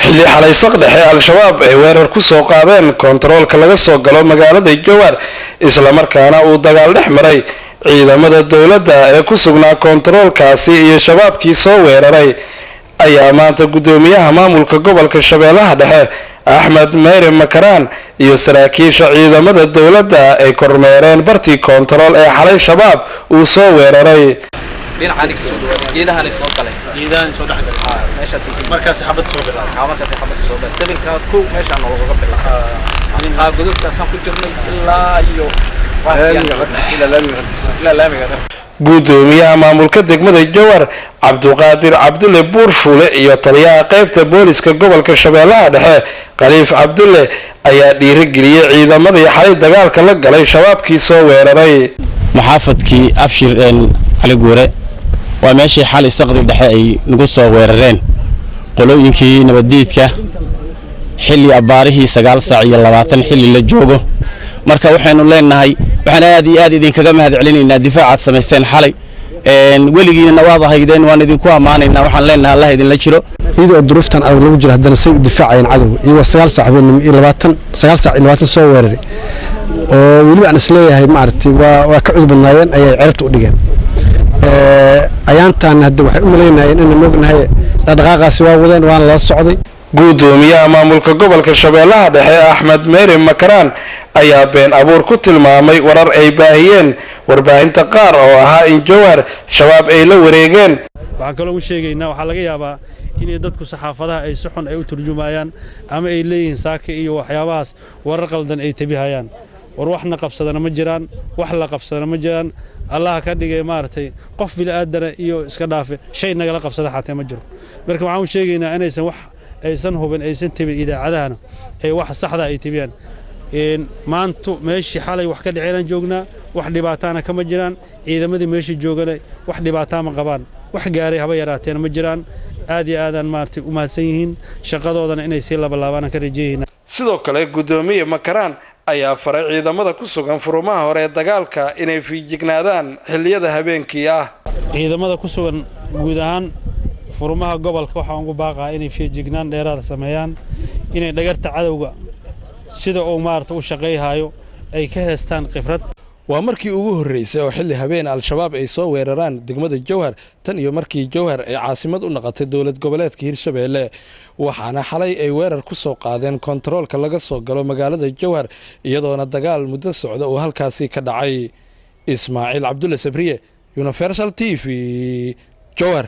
xilli xalay saqdhexe al-shabaab ay weerar ku soo qaadeen koontaroolka laga soo galo magaalada jowhar isla markaana uu dagaal dhex maray ciidamada dowladda ee ku sugnaa koontaroolkaasi iyo shabaabkii soo weeraray ayaa maanta gudoomiyaha maamulka gobolka Shabeellaha Dhexe Axmed Meyre Makaraan iyo saraakiisha ciidamada dowladda ay kormeereen bartii koontarool ee xalay shabaab uu soo weeraray dhinacaani soo geedahan soo galay meeshaas markaas xabad soo galay sabirka ku meeshaan oo laga bilaabay qaab godobka san ku jirnay ilaa iyo gudoomiyaha maamulka degmada Jowhar Cabduqaadir Cabdulle Buurfule iyo taliyaha qaybta booliska gobolka Shabeellaha Dhexe Khaliif Cabdulle ayaa dhiirigeliyay ciidamadii xalay dagaalka la galay shabaabkii soo weeraray maxaafadkii Abshir Ali Guure waa meeshii xalay saqdi dhexe ay nagu soo weerareen qolooyinkii nabadiidka xilli abaarihii 9 saac iyo 20 xilli la joogo marka waxaanu leenahay waxaan aad iyo aad idinkaga mahadcelinaynaa difaacaad sameyseen xalay weligiina waad ahaydeen waan idinku amaanaynaa waxaan leenahay Allah idin la jiro iyadoo duruuftan aad lagu jiro haddana say difaacayeen cadow iyo 9 saac iyo 9 saac iyo 20 soo weeraray oo weli aan isleeyahay maartay waa ka cusub badnaayeen ayay ciribta u dhigeen ayaantan hadda waxay u maleynayeen in moognahay dhaqaaqaasi waa wadeen waan la socday gudoomiyaha maamulka gobolka Shabeellaha Dhexe Axmed Meyre Makaraan ayaa been abuur ku tilmaamay warar ay baahiyeen warbaahinta qaar oo ahaa in Jowhar shabaab ay la wareegeen waxaan kale u sheegaynaa waxa laga yaabaa in dadku saxaafadaha ay si xun ay u turjumayaan ama ay leeyihiin saaka iyo waxyaabahaas warar qaldan ay tabihayaan war waxna qabsadana ma jiraan wax la qabsadana ma jiraan Allah ka dhigay maartay qof bil aadana iyo iska dhaafe shay naga la qabsada xataa ma jiro marka waxaan u sheegaynaa inaysan wax aysan hubin aysan tabin idaacadaha ay wax saxda ay tabiyaan maantu meeshii xalay wax ka dhaceen joognaa wax dhibaatana kama jiraan ciidamadii meeshii joogana wax dhibaato ma qabaan wax gaaray haba yaraateen ma jiraan aad iyo aadan maartay u mahadsan yihiin shaqadoodana inay si laban ka rajeeyeen sidoo kale gudoomiye Makaraan ayaa faray ciidamada ku sugan furumaha hore ee dagaalka inay fiijignaadaan xilliyada habeenkii ah ciidamada ku sugan guud ahaan furumaha gobolka waxa ugu baaqaa inay fiijignaan dheeraad sameeyaan inay dhagarta cadawga sida uu maarta u shaqeeyahayo ay ka heestaan khibrad waa markii ugu horeysay oo xilli habeen al-shabaab ay soo weeraraan degmada Jowhar tan iyo markii Jowhar ay caasimad u noqotay dawlad goboleedka Hirshabeelle waxaana xalay ay weerar ku soo qaadeen koontaroolka laga soo galo magaalada Jowhar iyadoona dagaal muddo socda oo halkaasi ka dhacay Ismaaciil Cabdulle Sabriye Universal TV Jowhar